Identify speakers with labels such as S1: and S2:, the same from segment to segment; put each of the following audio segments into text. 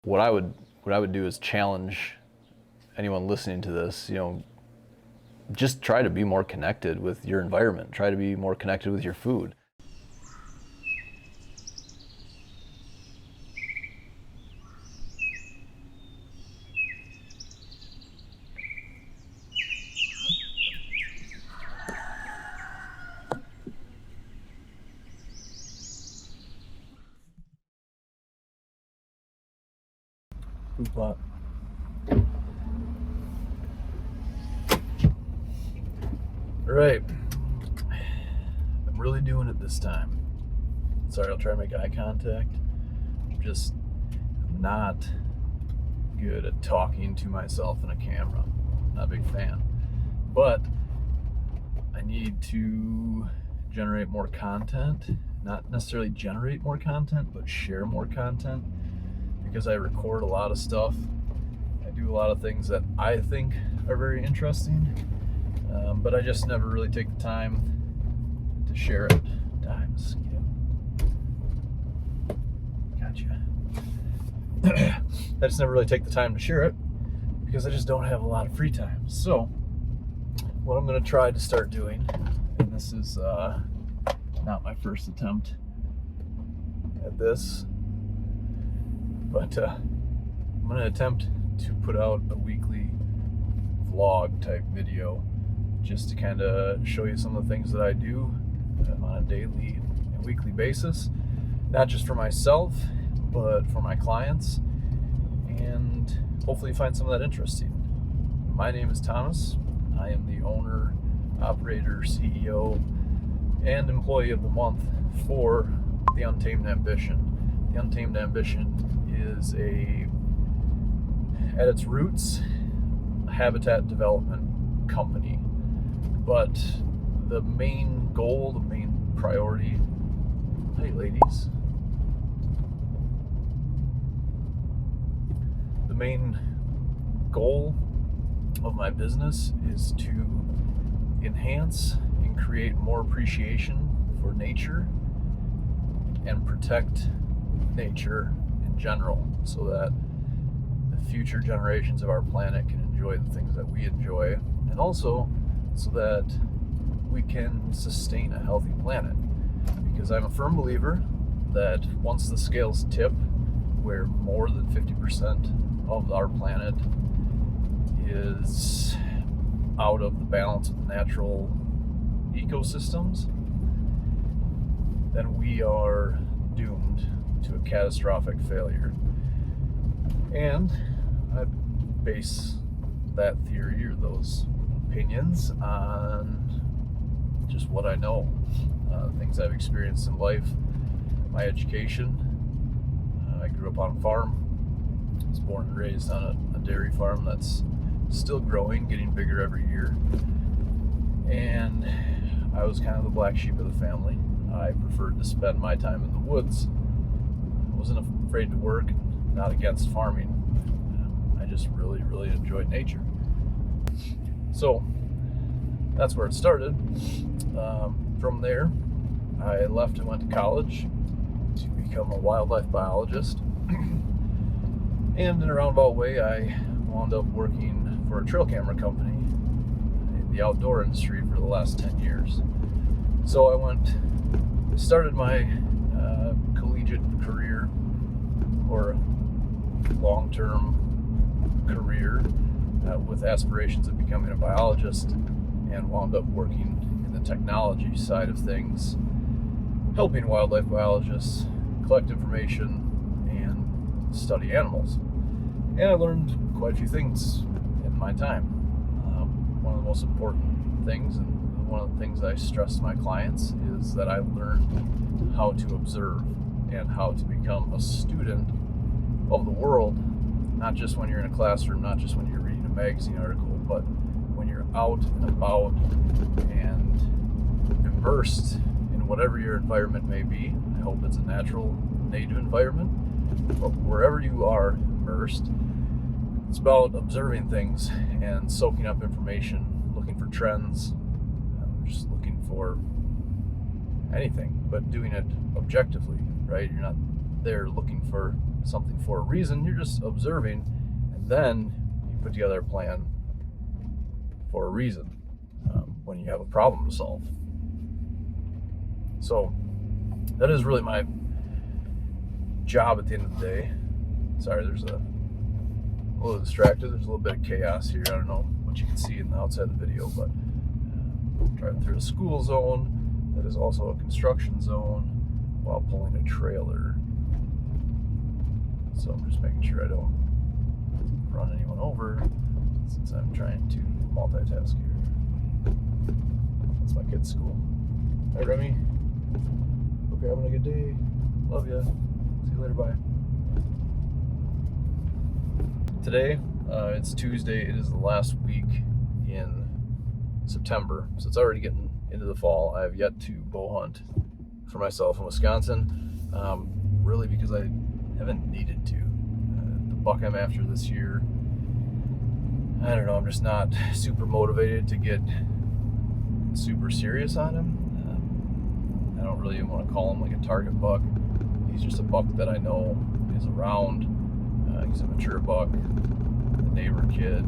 S1: What I would do is challenge anyone listening to this, just try to be more connected with your environment. Try to be more connected with your food. Food plot. All right, I'm really doing it this time. Sorry, I'll try to make eye contact. I'm just not good at talking to myself in a camera. Not a big fan. But I need to generate more content. Not necessarily generate more content, but share more content. Because I record a lot of stuff. I do a lot of things that I think are very interesting. But I just never really take the time to share it. Gotcha. I just never really take the time to share it because I just don't have a lot of free time. So what I'm going to try to start doing, and this is not my first attempt at this, but I'm going to attempt to put out a weekly vlog type video just to kind of show you some of the things that I do on a daily and weekly basis, not just for myself, but for my clients, and hopefully find some of that interesting. My name is Thomas. I am the owner, operator, CEO, and employee of the month for the Untamed Ambition. The Untamed Ambition is at its roots, a habitat development company. But the main goal, the main priority, hey ladies, the main goal of my business is to enhance and create more appreciation for nature and protect nature in general so that the future generations of our planet can enjoy the things that we enjoy, and also so that we can sustain a healthy planet. Because I'm a firm believer that once the scales tip where more than 50% of our planet is out of the balance of the natural ecosystems, then we are doomed to a catastrophic failure. And I base that theory or those opinions on just what I know, things I've experienced in life, my education. I grew up on a farm. I was born and raised on a dairy farm that's still growing, getting bigger every year. And I was kind of the black sheep of the family. I preferred to spend my time in the woods. I wasn't afraid to work, not against farming. I just really, really enjoyed nature. So that's where it started. From there, I left and went to college to become a wildlife biologist. And in a roundabout way, I wound up working for a trail camera company in the outdoor industry for the last 10 years. So I started my collegiate career, or long-term career, with aspirations of becoming a biologist, and wound up working in the technology side of things, helping wildlife biologists collect information and study animals. And I learned quite a few things in my time. One of the most important things, and one of the things I stress to my clients, is that I learned how to observe and how to become a student of the world, not just when you're in a classroom, not just when you're reading a magazine article, but when you're out and about and immersed in whatever your environment may be. I hope it's a natural, native environment, but wherever you are immersed, it's about observing things and soaking up information, looking for trends, just looking for anything, but doing it objectively, right? You're not there looking for something for a reason. You're just observing, and then you put together a plan for a reason when you have a problem to solve. So that is really my job at the end of the day. Sorry, there's a little distracted. There's a little bit of chaos here. I don't know what you can see in the outside of the video, but driving through a school zone that is also a construction zone while pulling a trailer. So I'm just making sure I don't run anyone over since I'm trying to multitask here. That's my kid's school. Hi, Remy. Hope you're having a good day. Love ya. See you later. Bye. Today, it's Tuesday. It is the last week in September, so it's already getting into the fall. I have yet to bow hunt for myself in Wisconsin, really because I haven't needed to. The buck I'm after this year, I don't know, I'm just not super motivated to get super serious on him. I don't really even want to call him like a target buck. He's just a buck that I know is around. He's a mature buck, a neighbor kid.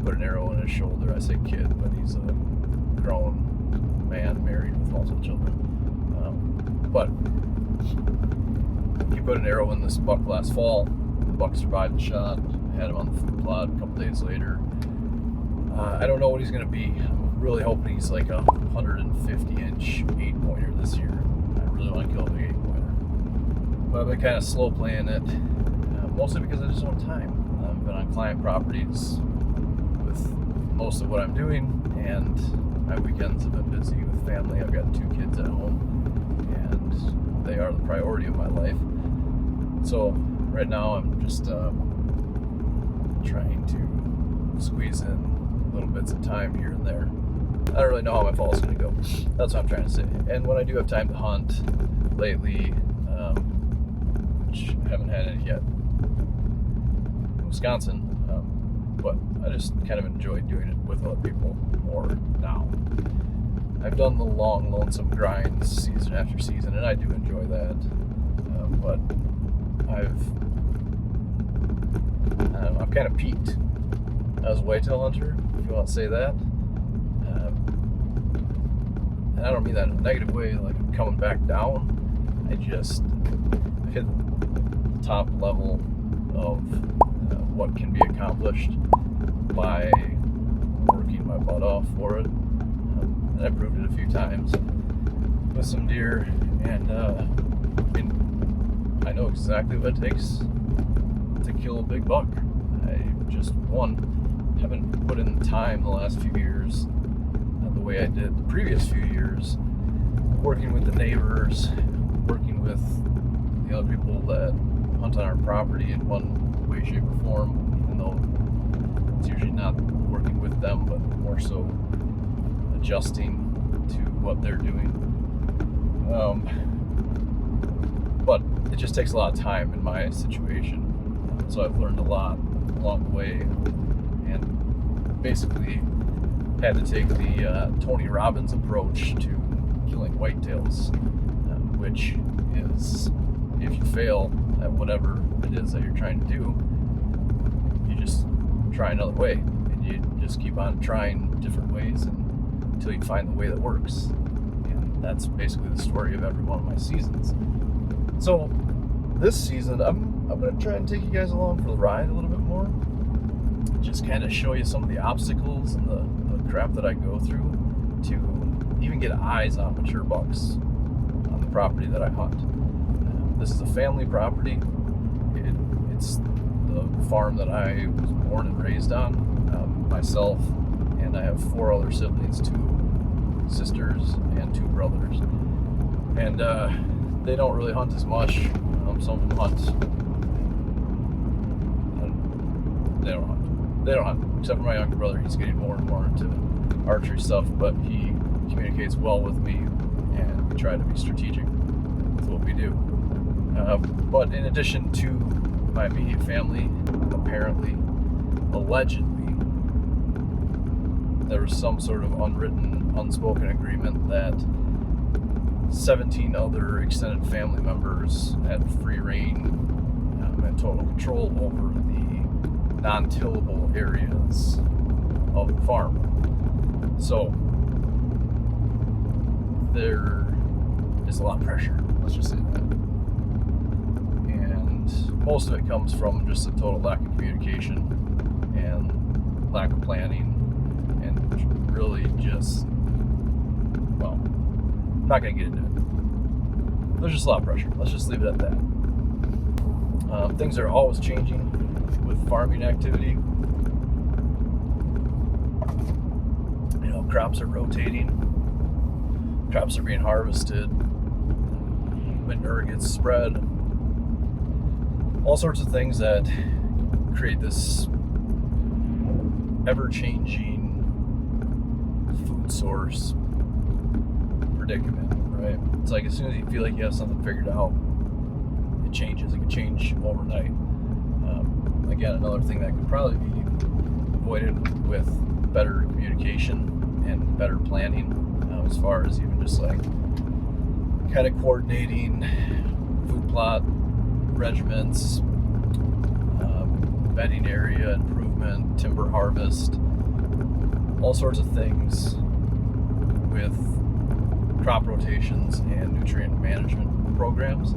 S1: Put an arrow in his shoulder. I say kid, but he's a grown man married with multiple children. But he put an arrow in this buck last fall. The buck survived the shot. I had him on the food plot a couple days later. I don't know what he's going to be. I'm really hoping he's like a 150-inch 8-pointer this year. I really want to kill a big 8-pointer. But I've been kind of slow playing it, mostly because I just don't have time. I've been on client properties with most of what I'm doing, and my weekends have been busy with family. I've got 2 kids at home, and they are the priority of my life. So right now I'm just trying to squeeze in little bits of time here and there. I don't really know how my fall is going to go. That's what I'm trying to say. And when I do have time to hunt lately, which I haven't had any yet in Wisconsin, but I just kind of enjoy doing it with other people more now. I've done the long, lonesome grinds season after season, and I do enjoy that. But I've kind of peaked as a whitetail hunter, if you want to say that. And I don't mean that in a negative way, like I'm coming back down. I just hit the top level of what can be accomplished by working my butt off for it. And I proved it a few times with some deer, and I know exactly what it takes to kill a big buck. I just, haven't put in the time the last few years the way I did the previous few years, working with the neighbors, working with the other people that hunt on our property in one way, shape, or form, even though it's usually not working with them, but more so adjusting to what they're doing. But it just takes a lot of time in my situation. So I've learned a lot along the way, and basically had to take the Tony Robbins approach to killing whitetails, which is, if you fail at whatever it is that you're trying to do, you just try another way, and you just keep on trying different ways until you find the way that works. And that's basically the story of every one of my seasons. So this season, I'm going to try and take you guys along for the ride a little bit more. Just kind of show you some of the obstacles and the crap that I go through to even get eyes on mature bucks on the property that I hunt. This is a family property. It's the farm that I was born and raised on, myself, and I have 4 other siblings, 2 sisters and 2 brothers. And they don't really hunt as much. Some of them hunt. They don't hunt, except for my younger brother. He's getting more and more into archery stuff, but he communicates well with me, and we try to be strategic with what we do. But in addition to my immediate family, apparently, allegedly, there was some sort of unwritten, unspoken agreement that 17 other extended family members had free reign and total control over the non-tillable areas of the farm. So there is a lot of pressure, let's just say that. And most of it comes from just a total lack of communication and lack of planning, and really just, well, I'm not going to get into it. There's just a lot of pressure. Let's just leave it at that. Things are always changing with farming activity. You know, crops are rotating. Crops are being harvested. Manure gets spread. All sorts of things that create this ever-changing food source predicament, right? It's like as soon as you feel like you have something figured out, it changes. It can change overnight. Again, another thing that could probably be avoided with better communication and better planning, as far as even just like kind of coordinating food plot regiments, bedding area improvement, timber harvest, all sorts of things with crop rotations and nutrient management programs,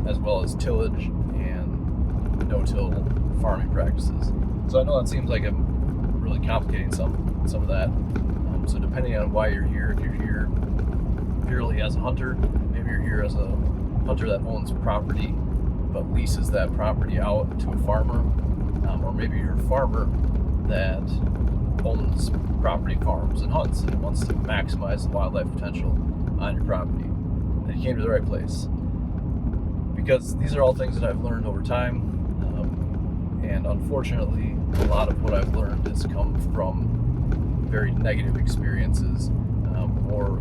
S1: as well as tillage and no-till farming practices. So I know that seems like I'm really complicating some of that. So depending on why you're here, if you're here purely as a hunter, maybe you're here as a hunter that owns property but leases that property out to a farmer, or maybe you're a farmer that owns property, farms, and hunts and wants to maximize the wildlife potential on your property, then you came to the right place. Because these are all things that I've learned over time, and unfortunately a lot of what I've learned has come from very negative experiences, or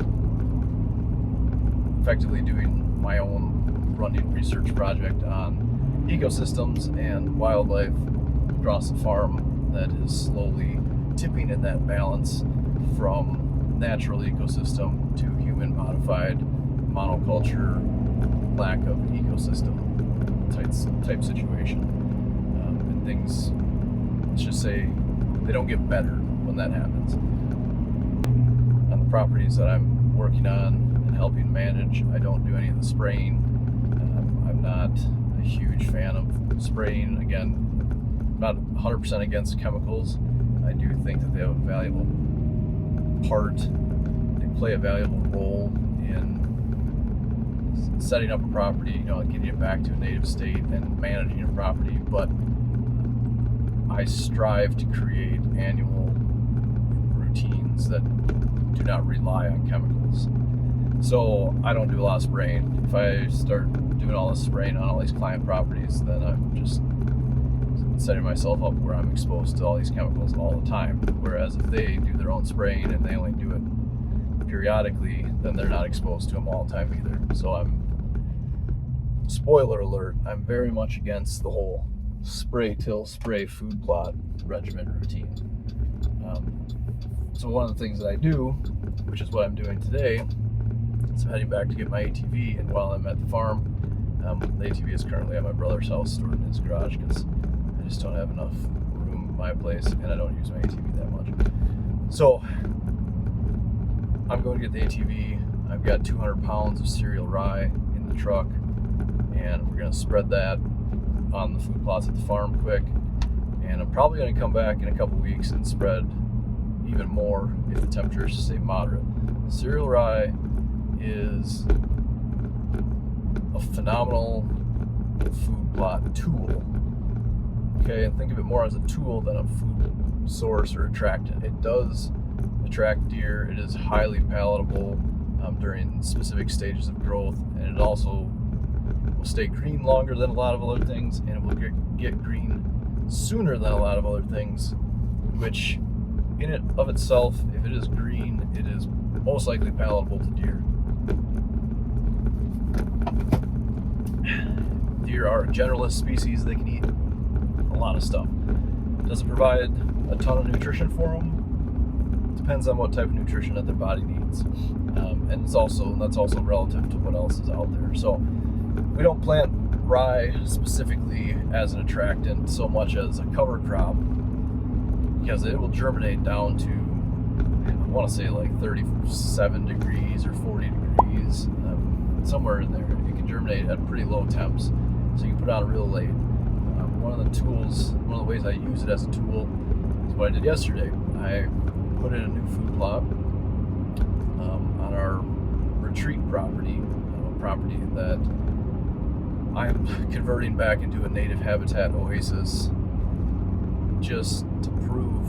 S1: effectively doing my own running research project on ecosystems and wildlife across the farm that is slowly tipping in that balance from natural ecosystem to human modified monoculture, lack of ecosystem type situation. And things, let's just say, they don't get better when that happens. On the properties that I'm working on and helping manage, I don't do any of the spraying. I'm not a huge fan of spraying. Again, not 100% against chemicals. I do think that they have a valuable part. They play a valuable role in setting up a property, you know, getting it back to a native state and managing a property. But I strive to create annual routines that do not rely on chemicals. So I don't do a lot of spraying. If I start doing all this spraying on all these client properties, then I'm just setting myself up where I'm exposed to all these chemicals all the time. Whereas if they do their own spraying and they only do it periodically, then they're not exposed to them all the time either. So spoiler alert, I'm very much against the whole spray till spray food plot regimen routine. So one of the things that I do, which is what I'm doing today, is I'm heading back to get my ATV, and while I'm at the farm, the ATV is currently at my brother's house, stored in his garage, because I just don't have enough room in my place, and I don't use my ATV that much. So I'm going to get the ATV. I've got 200 pounds of cereal rye in the truck, and we're going to spread that on the food plots at the farm quick. And I'm probably going to come back in a couple weeks and spread even more if the temperatures stay moderate. Cereal rye is a phenomenal food plot tool. Okay, and think of it more as a tool than a food source or attractant. It does attract deer. It is highly palatable during specific stages of growth, and it also will stay green longer than a lot of other things, and it will get green sooner than a lot of other things, which in and of itself, if it is green, it is most likely palatable to deer. Deer are a generalist species. They can eat a lot of stuff. Does it provide a ton of nutrition for them? Depends on what type of nutrition that their body needs, and that's also relative to what else is out there. So we don't plant rye specifically as an attractant so much as a cover crop, because it will germinate down to, I want to say like 37 degrees or 40 degrees, somewhere in there. It can germinate at pretty low temps, so you can put it on real late. One of the ways I use it as a tool is what I did yesterday. I put in a new food plot on our retreat property, a property that I'm converting back into a native habitat oasis, just to prove,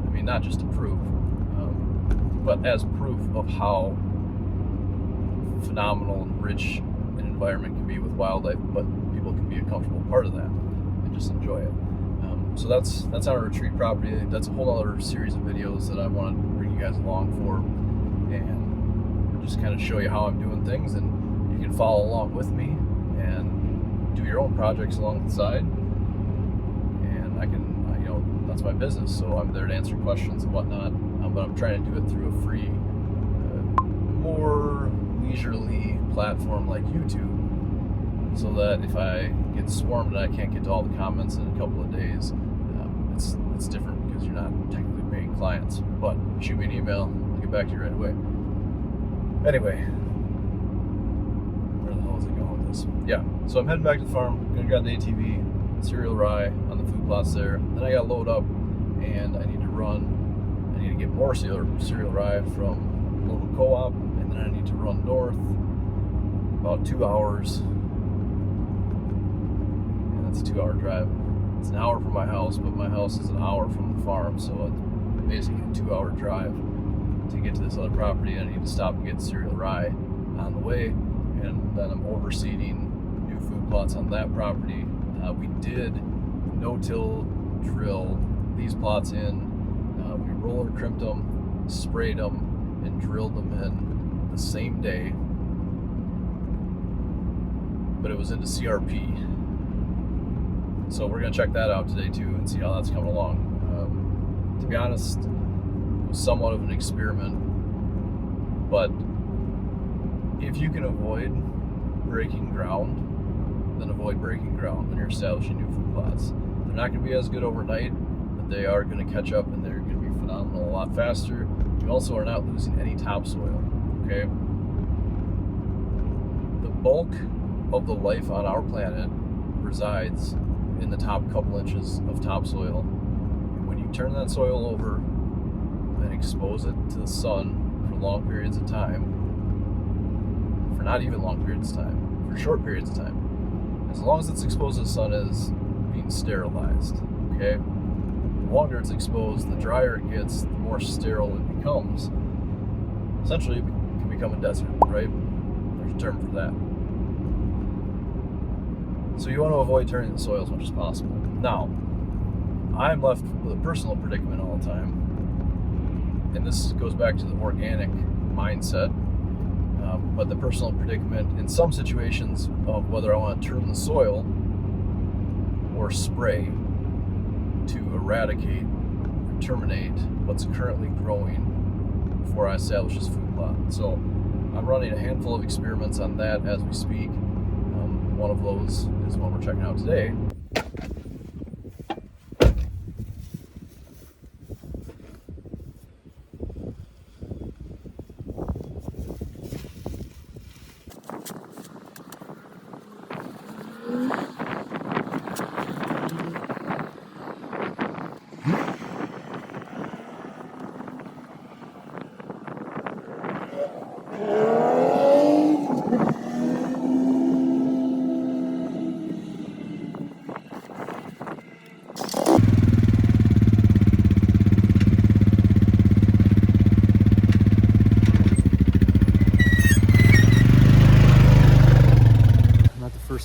S1: I mean, not just to prove, but as proof of how phenomenal and rich an environment can be with wildlife, but people can be a comfortable part of that and just enjoy it. So that's on a retreat property. That's a whole other series of videos that I want to bring you guys along for, and just kind of show you how I'm doing things, and you can follow along with me and do your own projects along the side. And I can, that's my business, so I'm there to answer questions and whatnot. But I'm trying to do it through a free, more leisurely platform like YouTube, so that if I get swarmed and I can't get to all the comments in a couple of days, it's different because you're not technically paying clients. But shoot me an email, I'll get back to you right away. Anyway, where the hell is it going with this? Yeah, so I'm heading back to the farm. I'm gonna grab the ATV, cereal rye on the food plots there. Then I gotta load up, and I need to get more cereal rye from local co-op, and then I need to run north about 2 hours. And that's a 2-hour drive. It's an hour from my house, but my house is an hour from the farm, so it's basically a 2-hour drive to get to this other property. I need to stop and get cereal rye on the way, and then I'm overseeding new food plots on that property. We did no-till drill these plots in. We roller crimped them, sprayed them, and drilled them in the same day, but it was into CRP. So we're going to check that out today too and see how that's coming along. To be honest, it was somewhat of an experiment, but if you can avoid breaking ground, then avoid breaking ground when you're establishing new food plots. They're not going to be as good overnight, but they are going to catch up, and they're going to be phenomenal a lot faster. You also are not losing any topsoil, okay? The bulk of the life on our planet resides in the top couple inches of topsoil. When you turn that soil over and expose it to the sun for long periods of time, for not even long periods of time, for short periods of time, as long as it's exposed to the sun, is being sterilized, okay? The longer it's exposed, the drier it gets, the more sterile it becomes. Essentially, it can become a desert, right? There's a term for that. So you want to avoid turning the soil as much as possible. Now, I'm left with a personal predicament all the time, and this goes back to the organic mindset, but the personal predicament in some situations of whether I want to turn the soil or spray to eradicate or terminate what's currently growing before I establish this food plot. So I'm running a handful of experiments on that as we speak. One of those is one we're checking out today.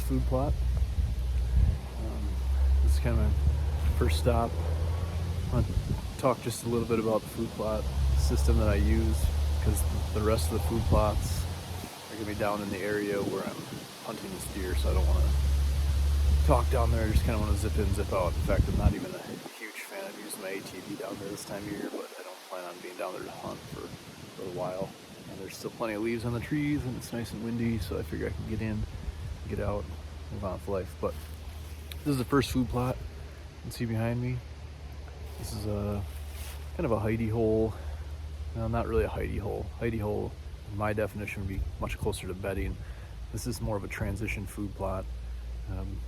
S1: Food plot. This is kind of my first stop. I want to talk just a little bit about the food plot system that I use, because the rest of the food plots are going to be down in the area where I'm hunting this deer, so I don't want to talk down there. I just kind of want to zip in, zip out. In fact, I'm not even a huge fan of using my ATV down there this time of year, but I don't plan on being down there to hunt for a little while. And there's still plenty of leaves on the trees, and it's nice and windy, so I figure I can get in, get out, move on with life. But this is the first food plot you can see behind me. This is a kind of a hidey hole. No, not really a hidey hole. Hidey hole, in my definition, would be much closer to bedding. This is more of a transition food plot,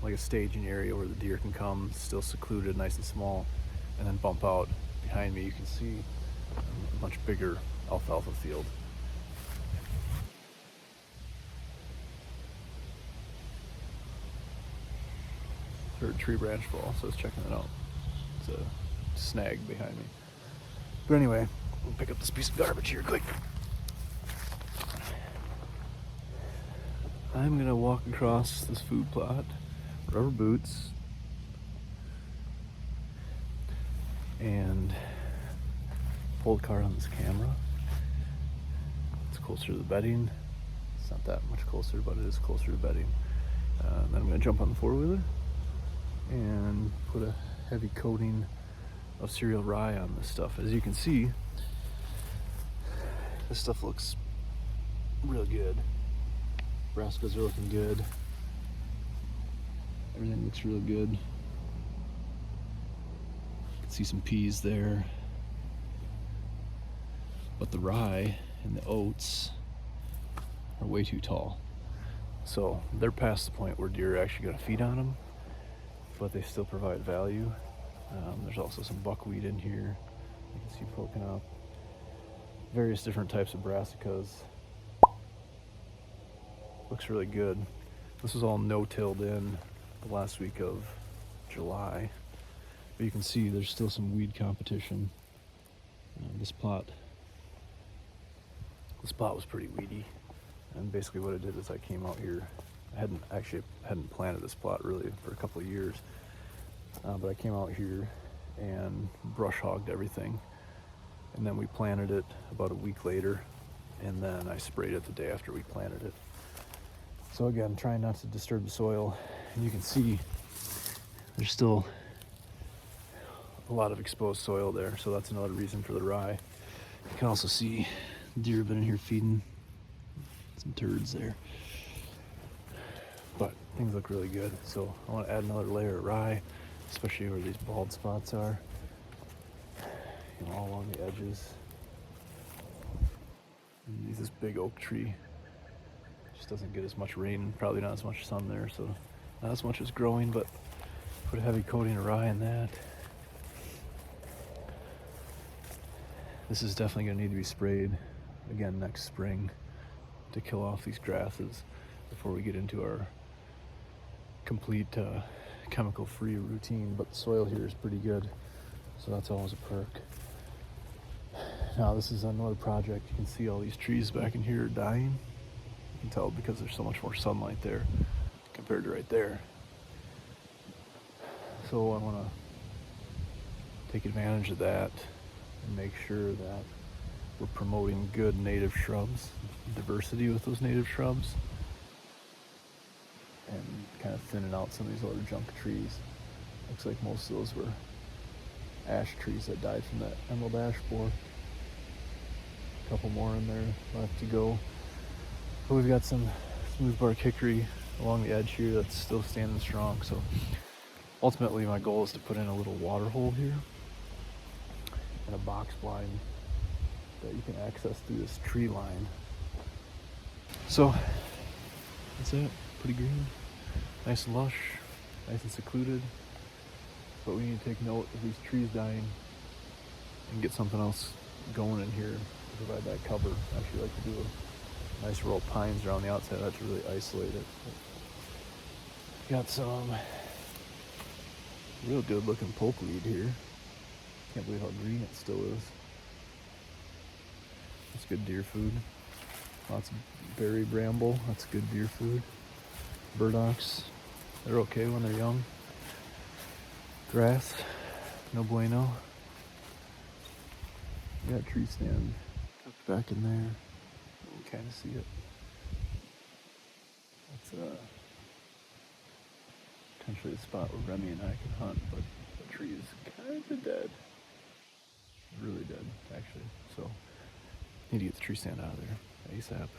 S1: like a staging area where the deer can come, still secluded, nice and small, and then bump out. Behind me you can see a much bigger alfalfa field. Heard a tree branch fall, so I was checking it out. It's a snag behind me. But anyway, we'll pick up this piece of garbage here quick. I'm gonna walk across this food plot, rubber boots, and pull the cart on this camera. It's closer to the bedding. It's not that much closer, but it is closer to bedding. Then I'm gonna jump on the four-wheeler and put a heavy coating of cereal rye on this stuff. As you can see, this stuff looks real good. Brassicas are looking good. Everything looks real good. You can see some peas there. But the rye and the oats are way too tall. So they're past the point where deer are actually gonna feed on them, but they still provide value. There's also some buckwheat in here you can see poking up. Various different types of brassicas. Looks really good. This was all no-tilled in the last week of July, but you can see there's still some weed competition. This plot was pretty weedy, and basically what I did is I came out here. I hadn't planted this plot really for a couple of years, but I came out here and brush hogged everything, and then we planted it about a week later, and then I sprayed it the day after we planted it. So again, trying not to disturb the soil, and you can see there's still a lot of exposed soil there, so that's another reason for the rye. You can also see deer have been in here feeding some turds there, but things look really good. So I want to add another layer of rye, especially where these bald spots are, you know, all along the edges. And this big oak tree just doesn't get as much rain, probably not as much sun there, so not as much as growing, but put a heavy coating of rye in that. This is definitely going to need to be sprayed again next spring to kill off these grasses before we get into our complete chemical-free routine, but the soil here is pretty good, so that's always a perk. Now this is another project. You can see all these trees back in here are dying. You can tell because there's so much more sunlight there compared to right there. So I want to take advantage of that and make sure that we're promoting good native shrubs, diversity with those native shrubs, and kind of thinning out some of these other junk trees. Looks like most of those were ash trees that died from that emerald ash borer. A couple more in there left to go. But we've got some smooth bark hickory along the edge here that's still standing strong. So ultimately my goal is to put in a little water hole here and a box blind that you can access through this tree line. So that's it. Pretty green, nice and lush, nice and secluded. But we need to take note of these trees dying and get something else going in here to provide that cover. I actually like to do a nice row of pines around the outside. That's really isolate it. Got some real good looking pokeweed here. Can't believe how green it still is. That's good deer food. Lots of berry bramble. That's good deer food. Burdocks, they're okay when they're young. Grass, no bueno. We got a tree stand tucked back in there. You can kind of see it. That's potentially the spot where Remy and I can hunt, but the tree is kind of dead. Really dead, actually. So, need to get the tree stand out of there ASAP.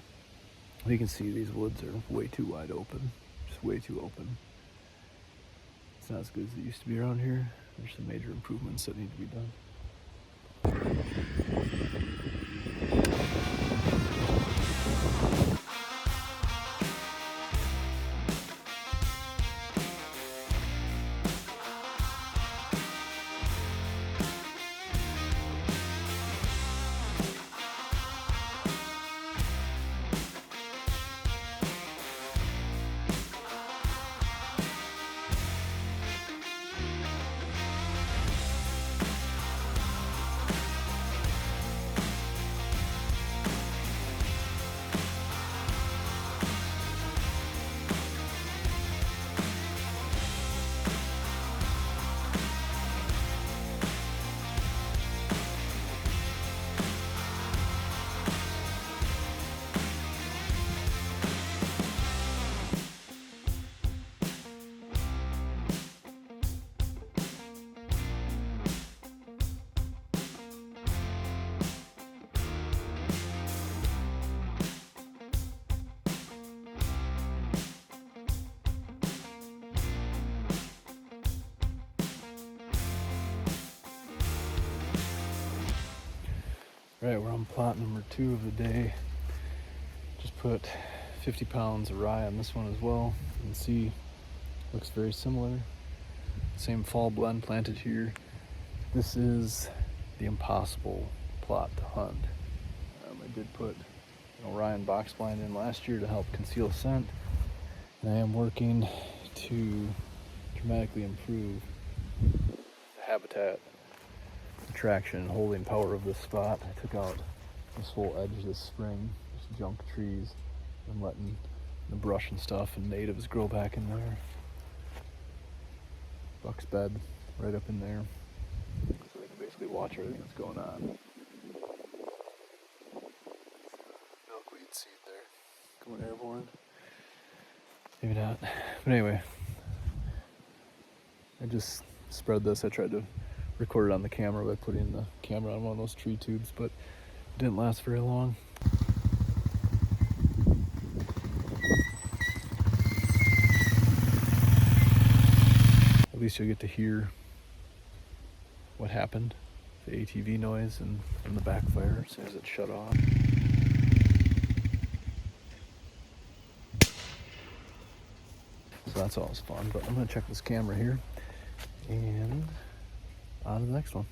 S1: You can see these woods are way too wide open. just way too open. It's not as good as it used to be around here. There's some major improvements that need to be done. Right, we're on plot number 2 of the day. Just put 50 pounds of rye on this one as well. You can see, looks very similar. Same fall blend planted here. This is the impossible plot to hunt. I did put Orion box blind in last year to help conceal scent, and I am working to dramatically improve the habitat, traction, and holding power of this spot. I took out this whole edge this spring, just junk trees, and letting the brush and stuff and natives grow back in there. Buck's bed right up in there, so they can basically watch everything that's going on. Milkweed seed there, going airborne. Maybe not, but anyway, I just spread this. I tried to record it on the camera by putting the camera on one of those tree tubes, but it didn't last very long. At least you'll get to hear what happened, the ATV noise and the backfire as soon as it shut off. So that's always fun, but I'm gonna check this camera here and on to the next one.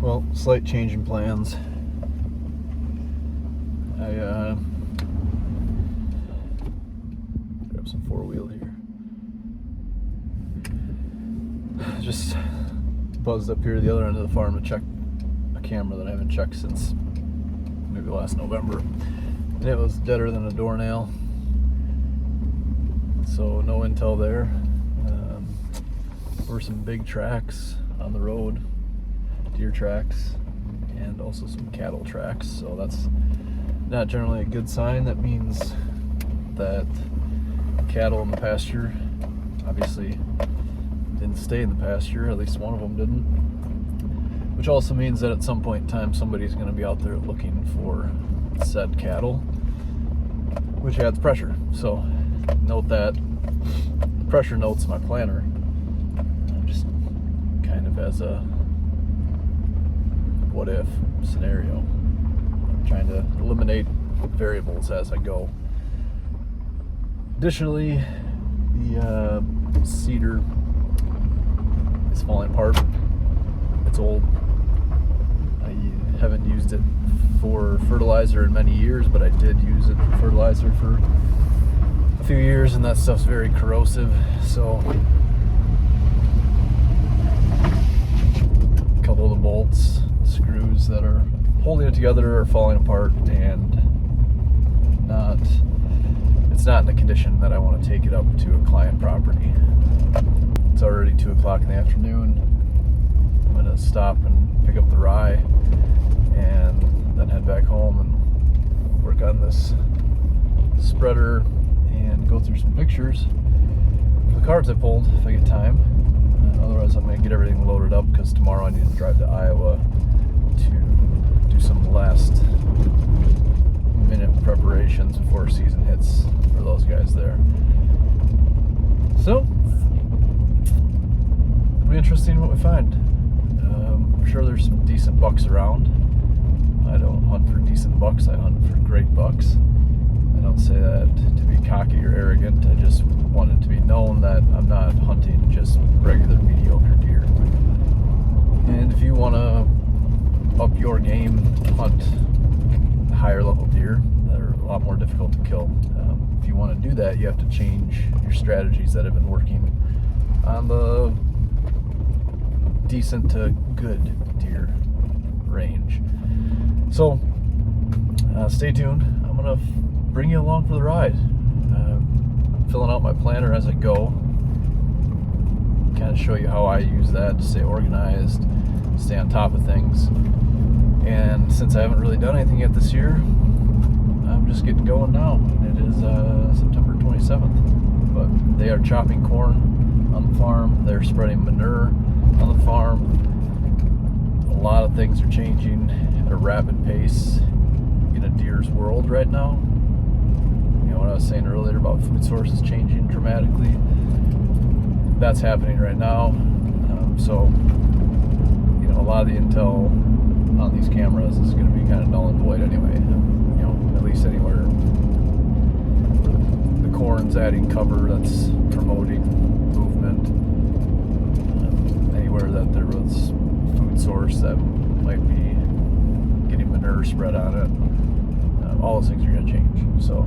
S1: Well, slight change in plans. I grab some 4-wheel here. Just buzzed up here to the other end of the farm to check a camera that I haven't checked since maybe last November. And it was deader than a doornail. So no intel there. There were some big tracks on the road. Deer tracks and also some cattle tracks, so that's not generally a good sign. That means that cattle in the pasture obviously didn't stay in the pasture, at least one of them didn't, which also means that at some point in time somebody's going to be out there looking for said cattle, which adds pressure. So note that the pressure note's my planner, just kind of as a what if scenario. I'm trying to eliminate variables as I go. Additionally, the cedar is falling apart. It's old. I haven't used it for fertilizer in many years, but I did use it for fertilizer for a few years, and that stuff's very corrosive. So couple of the bolts, screws that are holding it together are falling apart, and it's not in the condition that I want to take it up to a client property. It's already 2 o'clock in the afternoon. I'm going to stop and pick up the rye and then head back home and work on this spreader and go through some pictures for the cards I pulled if I get time. Otherwise, I'm going to get everything loaded up because tomorrow I need to drive to Iowa to do some last minute preparations before season hits for those guys there. So, it'll be interesting what we find. I'm sure there's some decent bucks around. I don't hunt for decent bucks, I hunt for great bucks. I don't say that to be cocky or arrogant, I just want it to be known that I'm not hunting just regular mediocre deer. And if you want to up your game, hunt higher level deer that are a lot more difficult to kill. If you want to do that, you have to change your strategies that have been working on the decent to good deer range. So stay tuned. I'm gonna bring you along for the ride, filling out my planner as I go, kind of show you how I use that to stay organized, stay on top of things. And since I haven't really done anything yet this year, I'm just getting going now. It is September 27th, but they are chopping corn on the farm, they're spreading manure on the farm. A lot of things are changing at a rapid pace in a deer's world right now. You know what I was saying earlier about food sources changing dramatically? That's happening right now. So, you know, a lot of the intel on these cameras is going to be kind of null and void anyway. You know, at least anywhere the corn's adding cover that's promoting movement. Anywhere that there was food source that might be getting manure spread on it, all those things are going to change. So,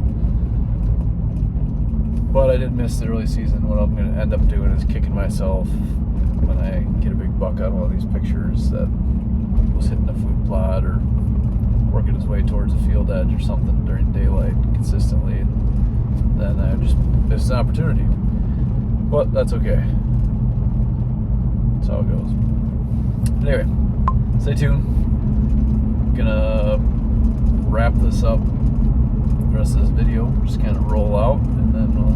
S1: but I didn't miss the early season. What I'm going to end up doing is kicking myself when I get a big buck on one of these pictures that was hitting a food plot or working his way towards a field edge or something during daylight consistently, and then I just missed an opportunity. But that's okay. That's how it goes. But anyway, stay tuned. I'm gonna wrap this up, the rest of this video, just kind of roll out, and then we'll